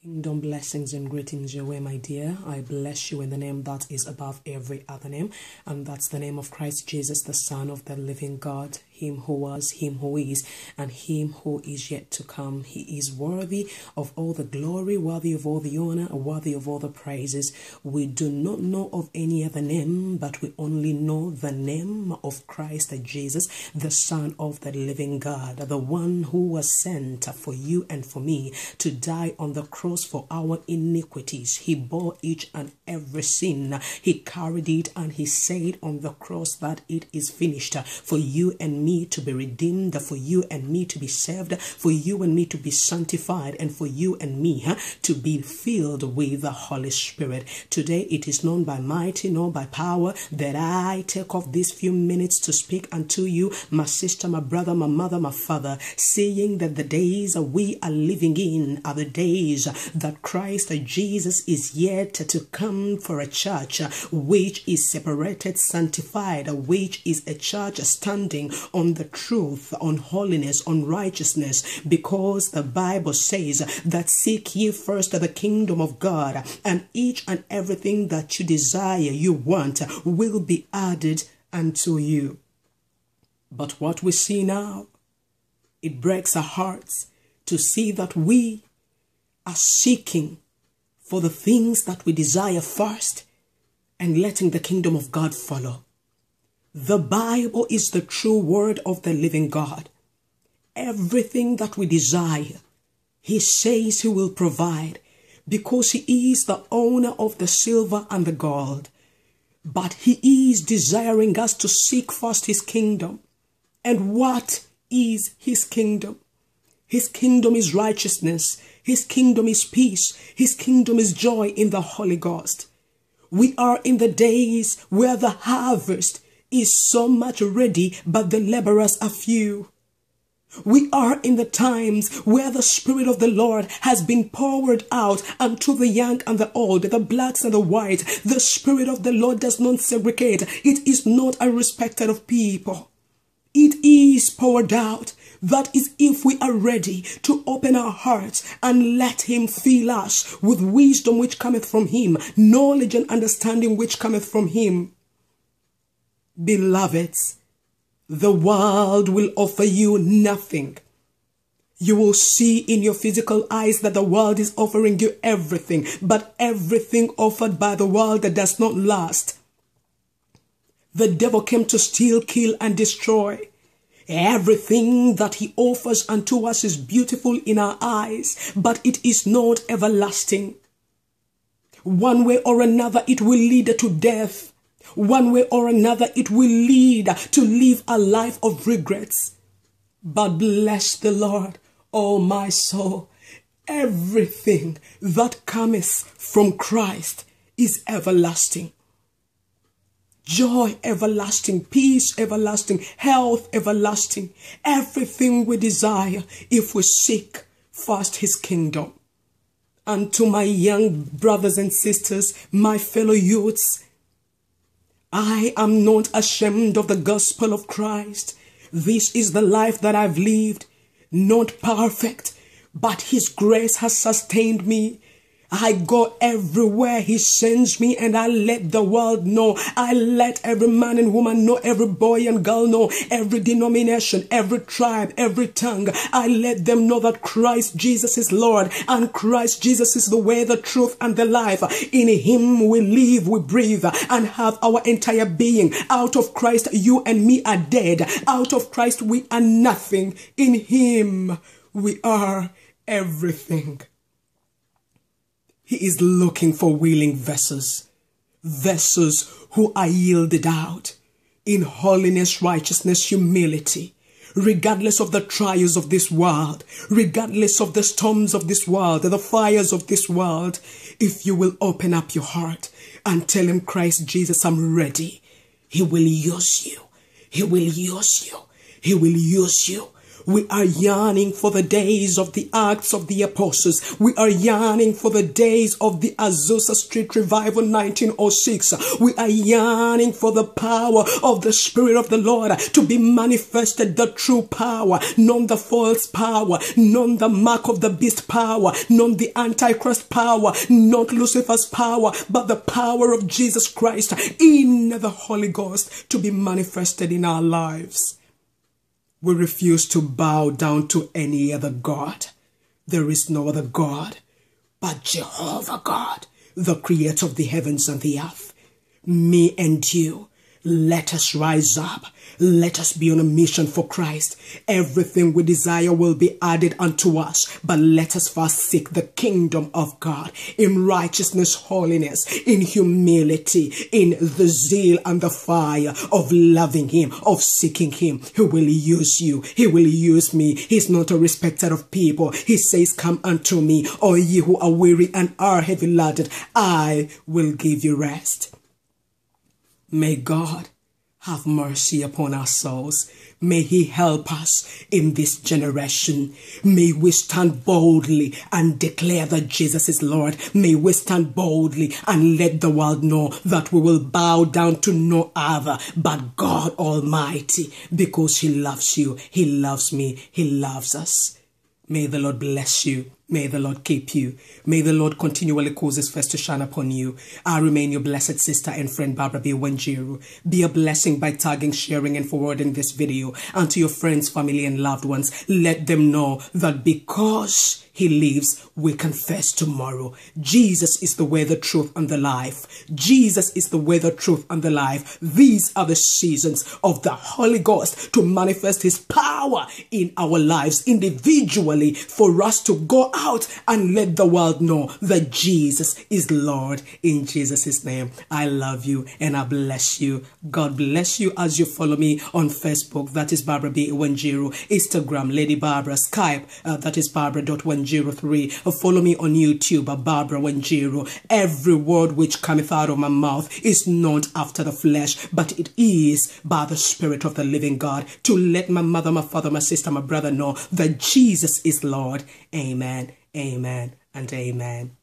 Kingdom blessings and greetings your way, my dear. I bless you in the name that is above every other name, and that's the name of Christ Jesus, the Son of the living God, him who was, him who is, and him who is yet to come. He is worthy of all the glory, worthy of all the honor, worthy of all the praises. We do not know of any other name, but we only know the name of Christ Jesus, the Son of the living God, the one who was sent for you and for me to die on the cross for our iniquities. He bore each and every sin. He carried it, and he said on the cross that it is finished. For you and me to be redeemed, for you and me to be saved, for you and me to be sanctified, and for you and me to be filled with the Holy Spirit. Today it is known by mighty, nor by power, that I take off these few minutes to speak unto you, my sister, my brother, my mother, my father, saying that the days we are living in are the days that Christ Jesus is yet to come for a church which is separated, sanctified, which is a church standing on the truth, on holiness, on righteousness, because the Bible says that seek ye first the kingdom of God, and each and everything that you desire, you want, will be added unto you. But what we see now, it breaks our hearts to see that we are seeking for the things that we desire first and letting the kingdom of God follow. The Bible is the true word of the living God. Everything that we desire, he says he will provide, because he is the owner of the silver and the gold. But he is desiring us to seek first his kingdom. And what is his kingdom? His kingdom is righteousness. His kingdom is peace. His kingdom is joy in the Holy Ghost. We are in the days where the harvest is so much ready, but the laborers are few. We are in the times where the Spirit of the Lord has been poured out unto the young and the old, the blacks and the white. The Spirit of the Lord does not segregate. It is not a respecter of people. It is poured out. That is, if we are ready to open our hearts and let him fill us with wisdom which cometh from him, knowledge and understanding which cometh from him. Beloveds, the world will offer you nothing. You will see in your physical eyes that the world is offering you everything, but everything offered by the world that does not last. The devil came to steal, kill, and destroy. Everything that he offers unto us is beautiful in our eyes, but it is not everlasting. One way or another, it will lead to death. One way or another, it will lead to live a life of regrets. But bless the Lord, O my soul. Everything that cometh from Christ is everlasting. Joy everlasting, peace everlasting, health everlasting. Everything we desire if we seek first his kingdom. And to my young brothers and sisters, my fellow youths, I am not ashamed of the gospel of Christ. This is the life that I've lived, not perfect, but his grace has sustained me. I go everywhere he sends me, and I let the world know. I let every man and woman know, every boy and girl know, every denomination, every tribe, every tongue. I let them know that Christ Jesus is Lord, and Christ Jesus is the way, the truth, and the life. In him we live, we breathe, and have our entire being. Out of Christ, you and me are dead. Out of Christ, we are nothing. In him, we are everything. He is looking for willing vessels, vessels who are yielded out in holiness, righteousness, humility, regardless of the trials of this world, regardless of the storms of this world, the fires of this world. If you will open up your heart and tell him, Christ Jesus, I'm ready, he will use you. He will use you. He will use you. We are yearning for the days of the Acts of the Apostles. We are yearning for the days of the Azusa Street Revival 1906. We are yearning for the power of the Spirit of the Lord to be manifested, the true power, not the false power, not the mark of the beast power, not the Antichrist power, not Lucifer's power, but the power of Jesus Christ in the Holy Ghost to be manifested in our lives. We refuse to bow down to any other God. There is no other God but Jehovah God, the creator of the heavens and the earth. Me and you, let us rise up. Let us be on a mission for Christ. Everything we desire will be added unto us. But let us first seek the kingdom of God in righteousness, holiness, in humility, in the zeal and the fire of loving him, of seeking him. He will use you. He will use me. He's not a respecter of people. He says, come unto me, all ye who are weary and are heavy laden. I will give you rest. May God have mercy upon our souls. May he help us in this generation. May we stand boldly and declare that Jesus is Lord. May we stand boldly and let the world know that we will bow down to no other but God Almighty, because he loves you, he loves me, he loves us. May the Lord bless you. May the Lord keep you. May the Lord continually cause his face to shine upon you. I remain your blessed sister and friend, Barbara B. Wanjiru. Be a blessing by tagging, sharing, and forwarding this video. And to your friends, family, and loved ones, let them know that because he lives, we confess tomorrow. Jesus is the way, the truth, and the life. Jesus is the way, the truth, and the life. These are the seasons of the Holy Ghost to manifest his power in our lives individually, for us to go out and let the world know that Jesus is Lord. In Jesus' name, I love you and I bless you. God bless you as you follow me on Facebook. That is Barbara B. Wanjiru. Instagram, Lady Barbara. Skype, that is Barbara.103. Follow me on YouTube, Barbara Wanjiru. Every word which cometh out of my mouth is not after the flesh, but it is by the Spirit of the living God, to let my mother, my father, my sister, my brother know that Jesus is Lord. Amen. Amen and amen.